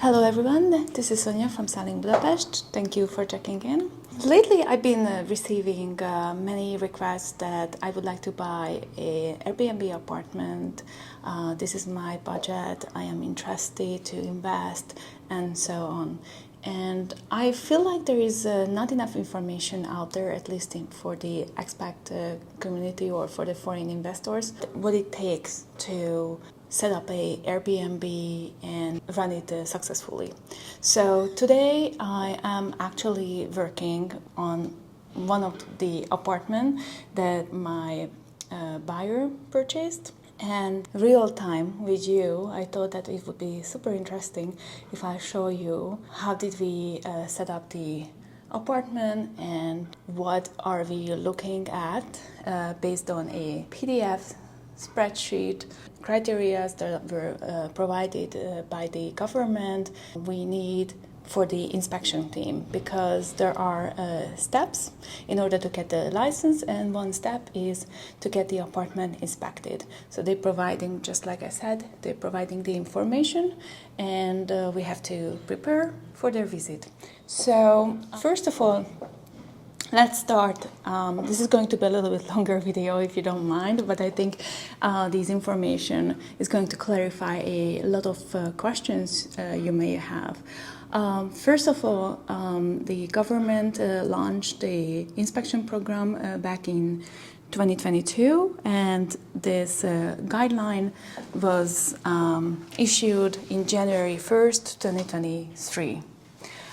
Hello everyone, this is Sonia from Selling Budapest. Thank you for checking in. Lately I've been receiving many requests that I would like to buy an Airbnb apartment. This is my budget, I am interested to invest and so on. And I feel like there is not enough information out there, at least for the expat community or for the foreign investors, what it takes to set up a Airbnb and run it successfully. So today I am actually working on one of the apartment that my buyer purchased. And real time with you, I thought that it would be super interesting if I show you how did we set up the apartment and what are we looking at based on a PDF spreadsheet, criteria that were provided by the government we need for the inspection team, because there are steps in order to get the license, and one step is to get the apartment inspected. So they're providing, just like I said, they're providing the information, and we have to prepare for their visit. So first of all, let's start. This is going to be a little bit longer video if you don't mind, but I think this information is going to clarify a lot of questions you may have. First of all, the government launched the inspection program back in 2022, and this guideline was issued in January 1st, 2023.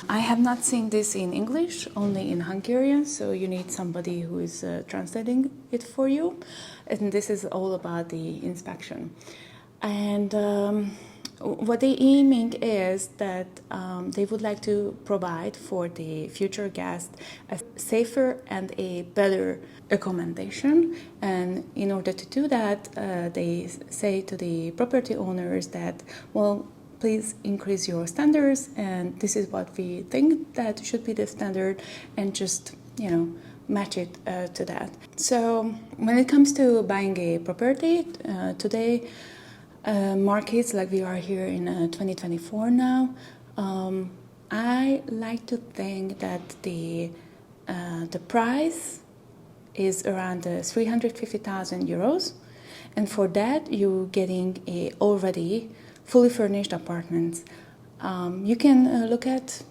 I have not seen this in English, only in Hungarian, so you need somebody who is translating it for you. And this is all about the inspection. And what they're aiming is that they would like to provide for the future guest a safer and a better accommodation. And in order to do that, they say to the property owners that, well, please increase your standards, and this is what we think that should be the standard, and just, match it to that. So when it comes to buying a property, today, markets like we are here in 2024 now, I like to think that the price is around 350,000 euros, and for that you're getting a already fully furnished apartments. You can look at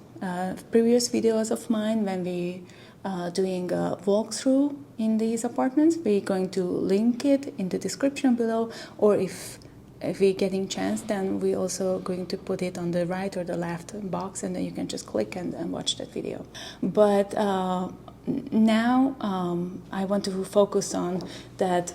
previous videos of mine when we doing a walkthrough in these apartments. We're going to link it in the description below, or if we're getting chance, then we're also going to put it on the right or the left box, and then you can just click and watch that video. But now I want to focus on that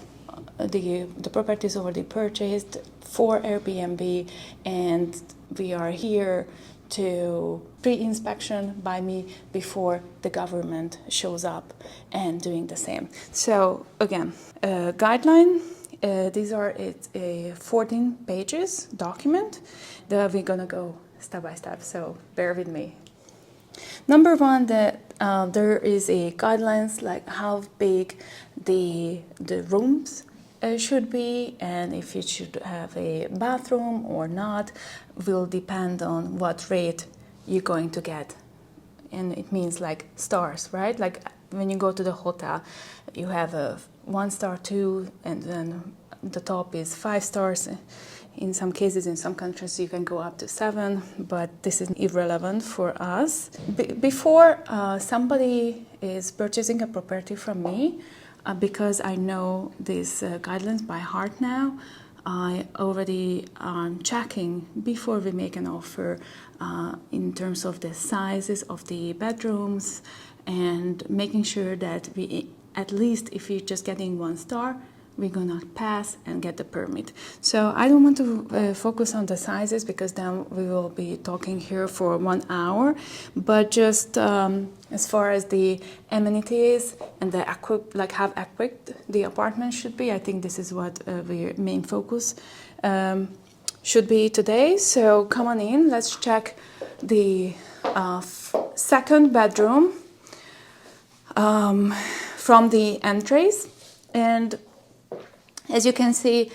the property is already purchased for Airbnb, and we are here to pre-inspection by me before the government shows up and doing the same. So again, guideline, these are a 14 pages document that we're gonna go step by step, so bear with me. Number one, that there is a guidelines like how big the rooms should be, and if you should have a bathroom or not will depend on what rate you're going to get. And it means like stars, right? Like when you go to the hotel, you have a 1 star, 2, and then the top is 5 stars. In some cases, in some countries, you can go up to 7, but this is irrelevant for us. Before somebody is purchasing a property from me, because I know these guidelines by heart now, I already checking before we make an offer in terms of the sizes of the bedrooms, and making sure that we, at least if you're just getting 1 star, we're gonna pass and get the permit. So I don't want to focus on the sizes, because then we will be talking here for 1 hour, but just as far as the amenities and the how equipped the apartment should be, I think this is what the main focus should be today. So come on in, let's check the second bedroom from the entries. And as you can see,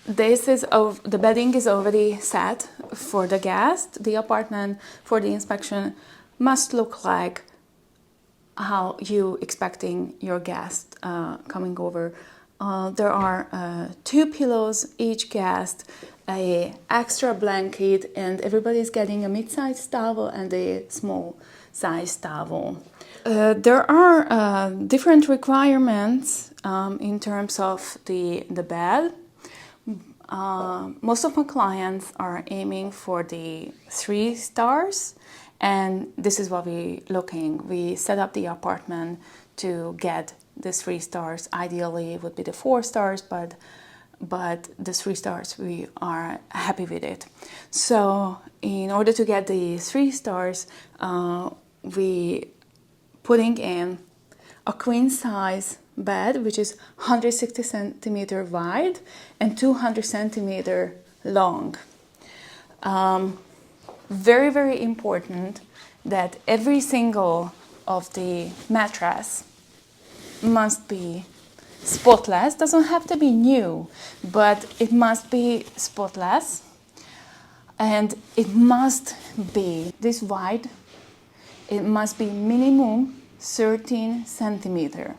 the bedding is already set for the guest, the apartment for the inspection must look like how you expecting your guest coming over. There are 2 pillows each guest, a extra blanket, and everybody's getting a mid-sized towel and a small-sized towel. There are different requirements in terms of the bed. Most of my clients are aiming for the 3 stars, and this is what we're looking. We set up the apartment to get the 3 stars. Ideally, it would be the 4 stars, but the 3 stars, we are happy with it. So in order to get the 3 stars, we putting in a queen size bed, which is 160 centimeter wide and 200 centimeter long. Very, very important that every single of the mattress must be spotless. Doesn't have to be new, but it must be spotless, and it must be this wide. It must be minimum 13 centimeter.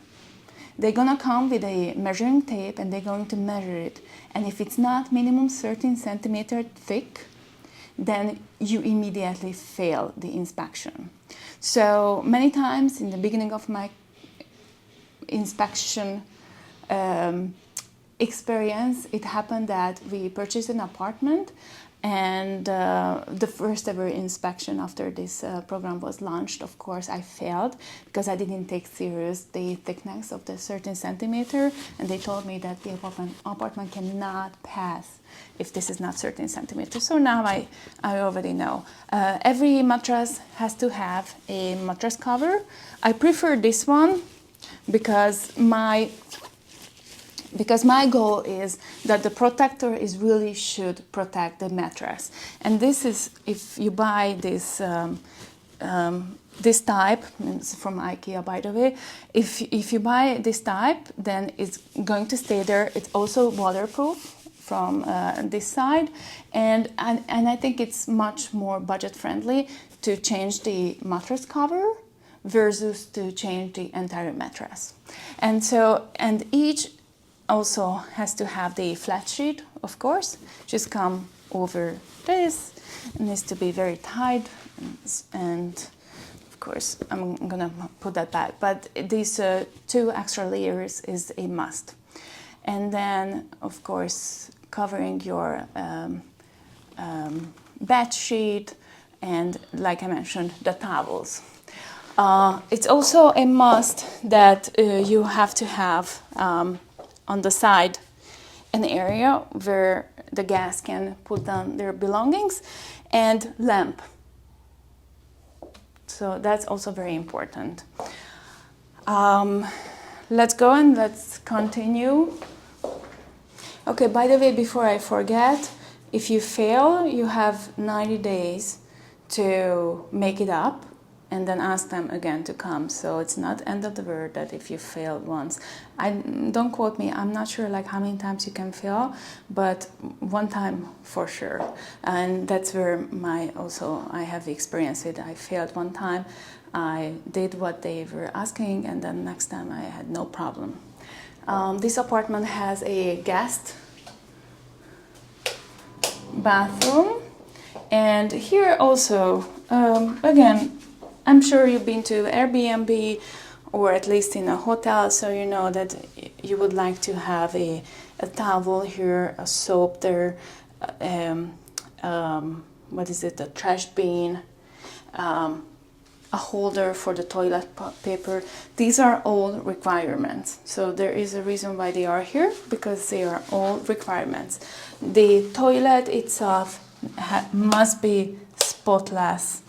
They're gonna come with a measuring tape and they're going to measure it. And if it's not minimum 13 centimeter thick, then you immediately fail the inspection. So many times in the beginning of my inspection experience, it happened that we purchased an apartment, and the first ever inspection after this program was launched, of course, I failed because I didn't take serious the thickness of the 13 centimeter, and they told me that the apartment cannot pass if this is not 13 centimeters. So now I already know. Every mattress has to have a mattress cover. I prefer this one because my goal is that the protector is really should protect the mattress. And this is, if you buy this this type, it's from IKEA by the way, if you buy this type, then it's going to stay there. It's also waterproof from this side, and I think it's much more budget friendly to change the mattress cover versus to change the entire mattress. And each also has to have the flat sheet, of course, just come over this. It needs to be very tight, and of course I'm gonna put that back, but these 2 extra layers is a must. And then of course covering your bed sheet, and like I mentioned, the towels. It's also a must that you have to have on the side an area where the guests can put down their belongings, and lamp. So that's also very important. Let's go and let's continue. Okay, by the way, before I forget, if you fail, you have 90 days to make it up and then ask them again to come. So it's not end of the world that if you failed once. Don't quote me, I'm not sure like how many times you can fail, but one time for sure. And that's where I have experienced it. I failed one time, I did what they were asking, and then next time I had no problem. This apartment has a guest bathroom, and here also, again, I'm sure you've been to Airbnb or at least in a hotel, so you know that you would like to have a towel here, a soap there, what is it, a trash bin, a holder for the toilet paper. These are all requirements. So there is a reason why they are here, because they are all requirements. The toilet itself must be spotless.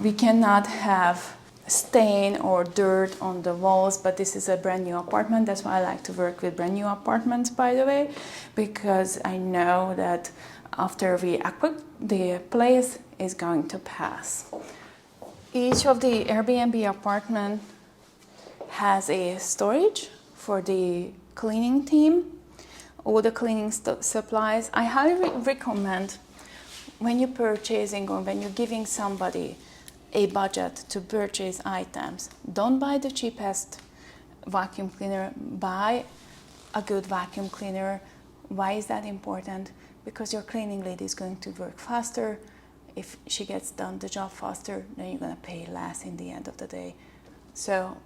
We cannot have stain or dirt on the walls, but this is a brand new apartment. That's why I like to work with brand new apartments, by the way, because I know that after we equip, the place is going to pass. Each of the Airbnb apartment has a storage for the cleaning team, all the cleaning supplies. I highly recommend when you're purchasing or when you're giving somebody a budget to purchase items, don't buy the cheapest vacuum cleaner, buy a good vacuum cleaner. Why is that important? Because your cleaning lady is going to work faster. If she gets done the job faster, then you're going to pay less in the end of the day. So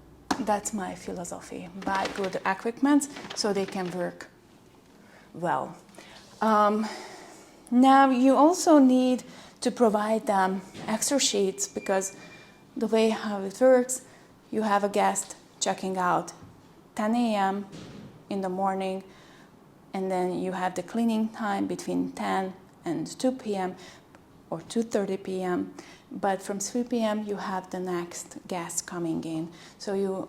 that's my philosophy. Buy good equipment so they can work well. Now you also need to provide them extra sheets, because the way how it works, you have a guest checking out 10 a.m. in the morning, and then you have the cleaning time between 10 and 2 p.m. or 2:30 p.m. But from 3 p.m. you have the next guest coming in. So you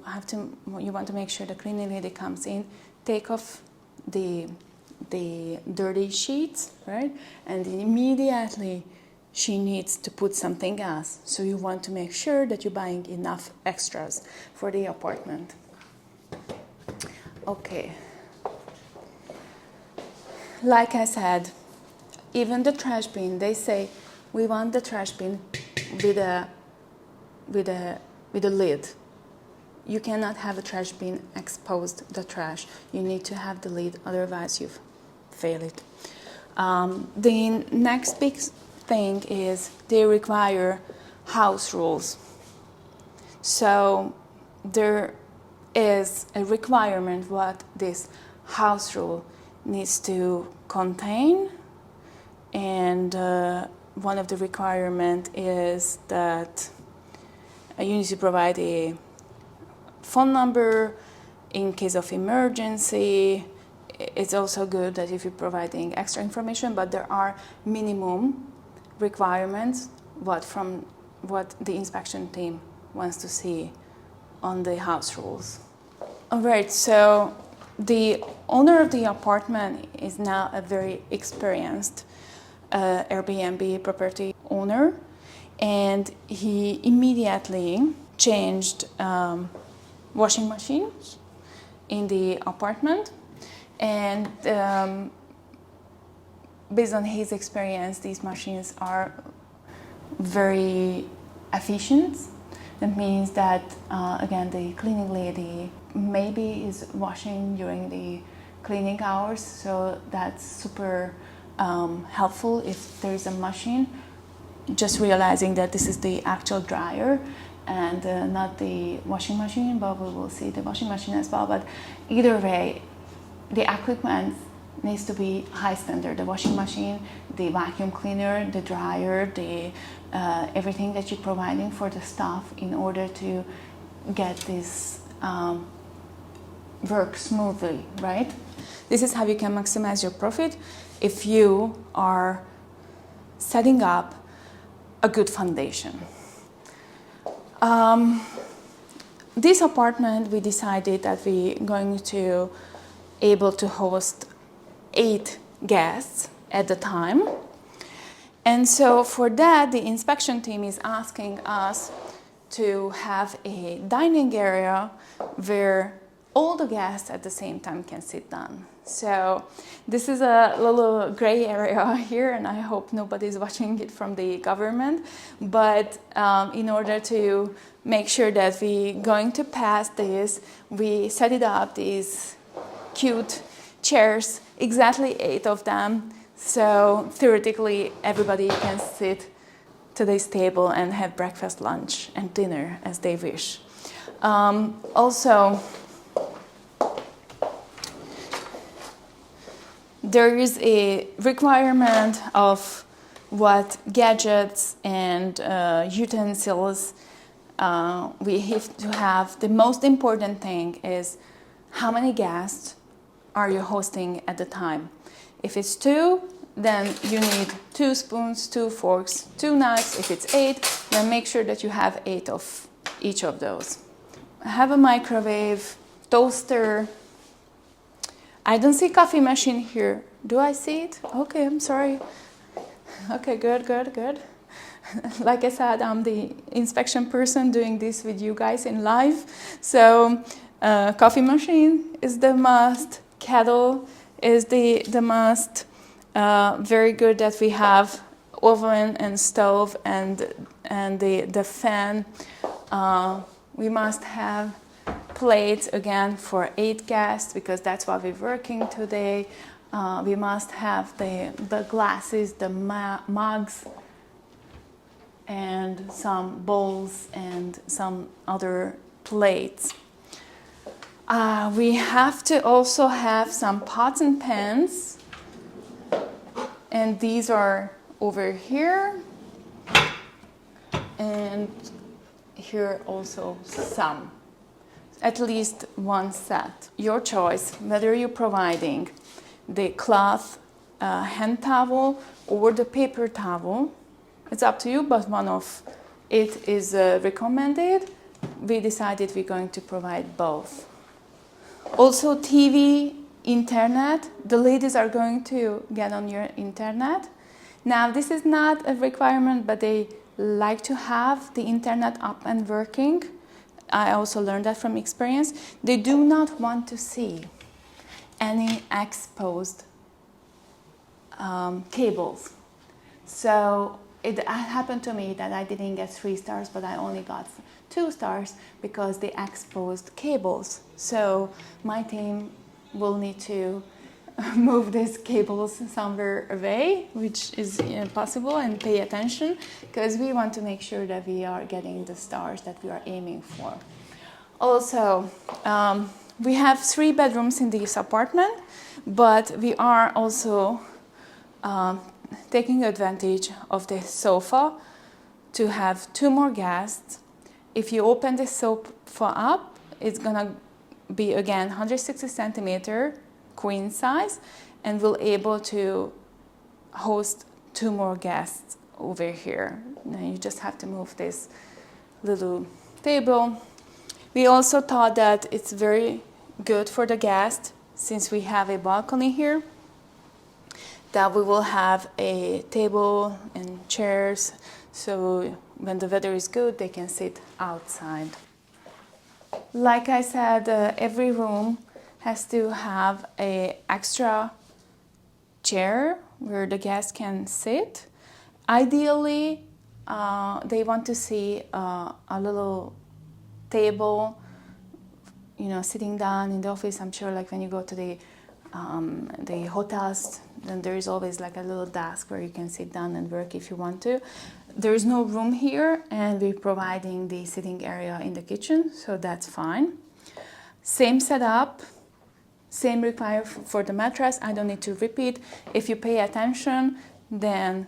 want to make sure the cleaning lady comes in, take off the dirty sheets, right? And immediately she needs to put something else. So you want to make sure that you're buying enough extras for the apartment. Okay. Like I said, even the trash bin, they say we want the trash bin with a lid. You cannot have a trash bin exposed the trash. You need to have the lid, otherwise you fail it. The next big thing is they require house rules. So there is a requirement what this house rule needs to contain, and one of the requirements is that you need to provide a phone number in case of emergency. It's also good that if you're providing extra information, but there are minimum requirements what the inspection team wants to see on the house rules. All right, so the owner of the apartment is now a very experienced Airbnb property owner, and he immediately changed washing machines in the apartment, and based on his experience, these machines are very efficient. That means that again, the cleaning lady maybe is washing during the cleaning hours, so that's super helpful if there is a machine. Just realizing that this is the actual dryer and not the washing machine, but we will see the washing machine as well. But either way, the equipment needs to be high standard. The washing machine, the vacuum cleaner, the dryer, the everything that you're providing for the staff in order to get this work smoothly, right? This is how you can maximize your profit if you are setting up a good foundation. This apartment, we decided that we're going to able to host 8 guests at the time. And so for that, the inspection team is asking us to have a dining area where all the guests at the same time can sit down. So this is a little gray area here, and I hope nobody's watching it from the government. But in order to make sure that we're going to pass this, we set it up, these cute chairs, exactly 8 of them. So theoretically, everybody can sit to this table and have breakfast, lunch, and dinner as they wish. Also, there is a requirement of what gadgets and utensils we have to have. The most important thing is how many guests are you hosting at the time. If it's 2, then you need 2 spoons, 2 forks, 2 knives. If it's 8, then make sure that you have 8 of each of those. Have a microwave, toaster. I don't see coffee machine here. Do I see it? Okay, I'm sorry. Okay, good. Like I said, I'm the inspection person doing this with you guys in live. So coffee machine is the must. Kettle is the must. Very good that we have oven and stove and the fan. We must have plates again for 8 guests because that's what we're working today. We must have the glasses, the mugs, and some bowls and some other plates. We have to also have some pots and pans, and these are over here, and here also some, at least one set. Your choice, whether you're providing the cloth hand towel or the paper towel. It's up to you, but one of it is recommended. We decided we're going to provide both. Also TV, internet. The ladies are going to get on your internet. Now this is not a requirement, but they like to have the internet up and working. I also learned that from experience. They do not want to see any exposed cables. So it happened to me that I didn't get 3 stars, but I only got 2 stars because they exposed cables. So my team will need to move these cables somewhere away, which is possible, and pay attention because we want to make sure that we are getting the stars that we are aiming for. Also, we have 3 bedrooms in this apartment, but we are also taking advantage of the sofa to have 2 more guests. If you open the sofa up, it's gonna be again 160 centimeter queen size, and we'll able to host 2 more guests over here. Now you just have to move this little table. We also thought that it's very good for the guests, since we have a balcony here, that we will have a table and chairs, so when the weather is good, they can sit outside. Like I said, every room has to have an extra chair where the guests can sit. Ideally, they want to see a little table, sitting down in the office. I'm sure, like when you go to the hotels, then there is always like a little desk where you can sit down and work if you want to. There is no room here, and we're providing the sitting area in the kitchen, so that's fine. Same setup, same required for the mattress. I don't need to repeat. If you pay attention, then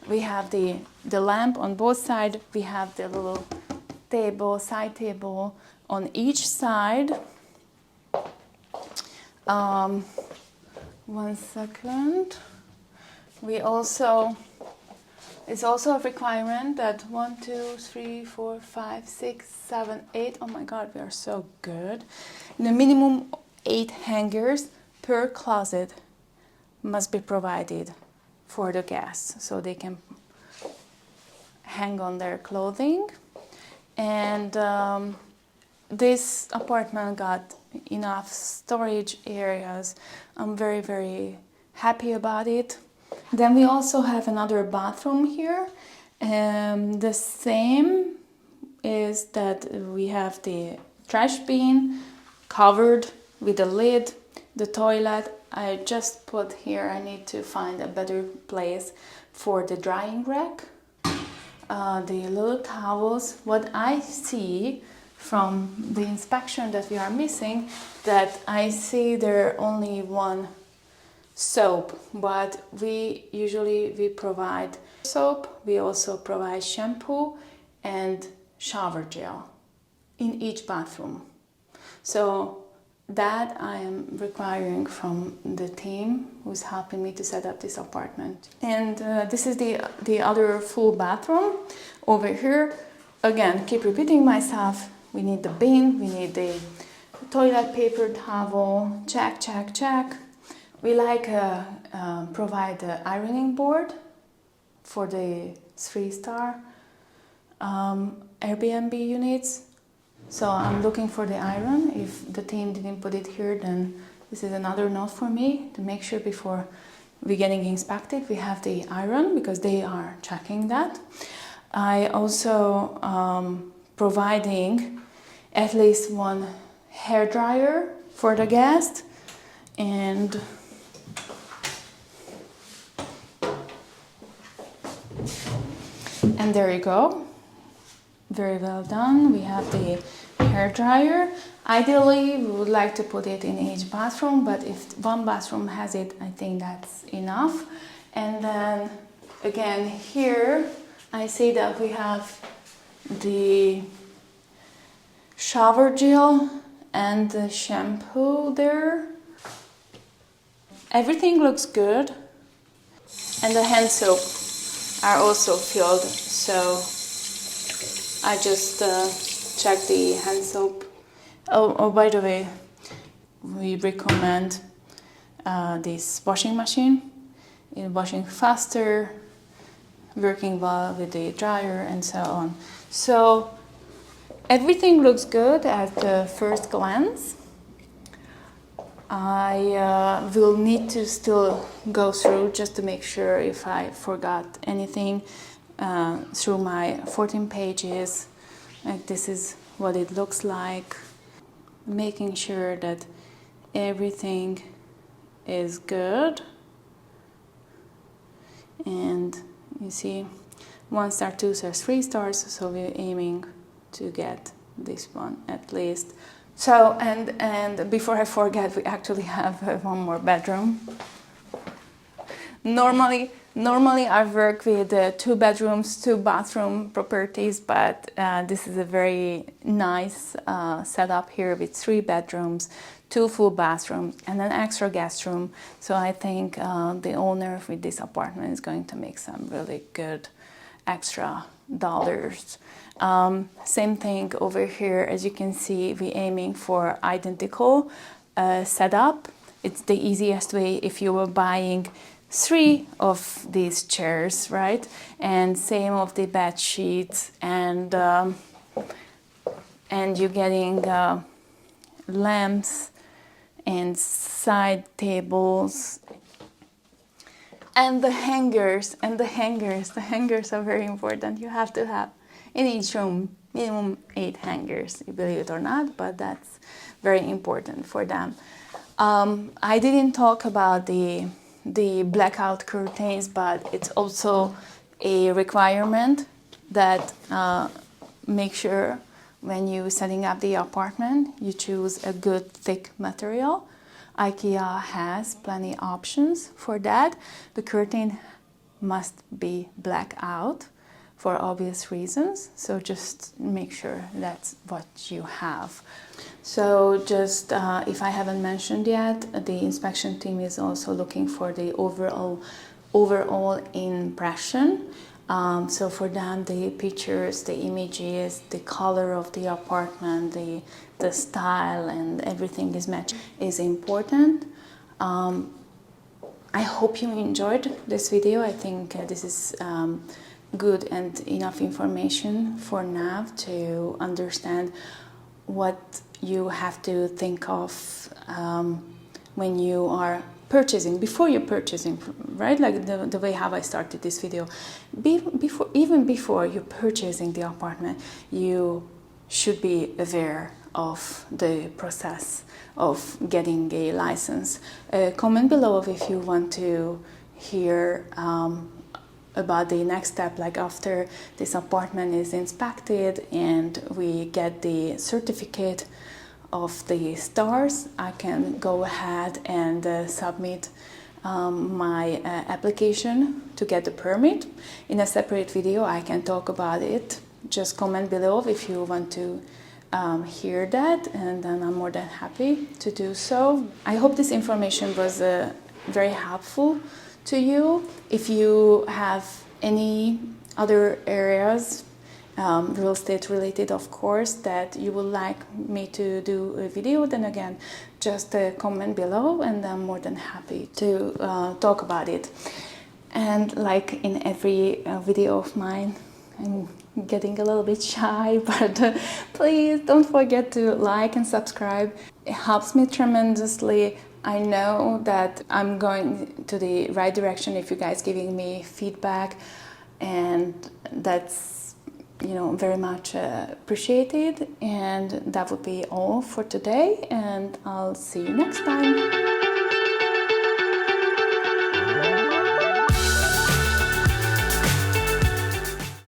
we have the lamp on both sides. We have the little table, side table on each side. 1 second. It's also a requirement that 1, 2, 3, 4, 5, 6, 7, 8. Oh my God, we are so good. The minimum 8 hangers per closet must be provided for the guests, so they can hang on their clothing. And this apartment got enough storage areas. I'm very, very happy about it. Then we also have another bathroom here. The same is that we have the trash bin covered with a lid. The toilet I just put here. I need to find a better place for the drying rack. The little towels. What I see from the inspection that we are missing, that I see there only 1 soap, but we usually provide soap. We also provide shampoo and shower gel in each bathroom. So that I am requiring from the team who's helping me to set up this apartment. And this is the other full bathroom over here. Again, keep repeating myself. We need the bin, we need the toilet paper towel, check, check, check. We provide the ironing board for the 3-star Airbnb units. So I'm looking for the iron. If the team didn't put it here, then this is another note for me to make sure before we're getting inspected, we have the iron because they are checking that. I also providing at least one hair dryer for the guest, and there you go. Very well done. We have the hair dryer. Ideally, we would like to put it in each bathroom, but if one bathroom has it, I think that's enough. And then again here, I see that we have the shower gel and the shampoo there. Everything looks good. And the hand soap are also filled, so I just checked the hand soap. Oh, by the way, we recommend this washing machine. It's washing faster, working well with the dryer, and so on. So everything looks good at the first glance. I will need to still go through just to make sure if I forgot anything through my 14 pages. Like, this is what it looks like. Making sure that everything is good. And you see, 1 star, 2 stars, 3 stars, so we're aiming to get this one at least. So, and before I forget, we actually have one more bedroom. Normally I work with 2 bedrooms, 2 bathroom properties, but this is a very nice setup here with 3 bedrooms, 2 full bathrooms, and an extra guest room. So I think the owner with this apartment is going to make some really good extra dollars. Same thing over here. As you can see, we're aiming for identical setup. It's the easiest way if you were buying 3 of these chairs, right? And same of the bed sheets, and you're getting lamps and side tables. And the hangers are very important. You have to have in each room minimum 8 hangers, believe it or not, but that's very important for them. I didn't talk about the blackout curtains, but it's also a requirement that make sure when you're setting up the apartment, you choose a good thick material. IKEA has plenty options for that. The curtain must be blackout for obvious reasons, so just make sure that's what you have. So just if I haven't mentioned yet, the inspection team is also looking for the overall impression. So for them, the pictures, the images, the color of the apartment, the style, and everything is important. I hope you enjoyed this video. I think this is good and enough information for now to understand what you have to think of when you are purchasing, before you're purchasing, right? Like the way how I started this video. Even before you're purchasing the apartment, you should be aware of the process of getting a license. Comment below if you want to hear about the next step, like after this apartment is inspected and we get the certificate of the stars, I can go ahead and submit my application to get the permit. In a separate video I can talk about it. Just comment below if you want to hear that, and then I'm more than happy to do so. I hope this information was very helpful to you. If you have any other areas, real estate related of course, that you would like me to do a video, then again just comment below and I'm more than happy to talk about it. And like in every video of mine, I'm getting a little bit shy, but please don't forget to like and subscribe. It helps me tremendously. I know that I'm going to the right direction if you guys giving me feedback, and that's, you know, very much appreciated. And that would be all for today, and I'll see you next time.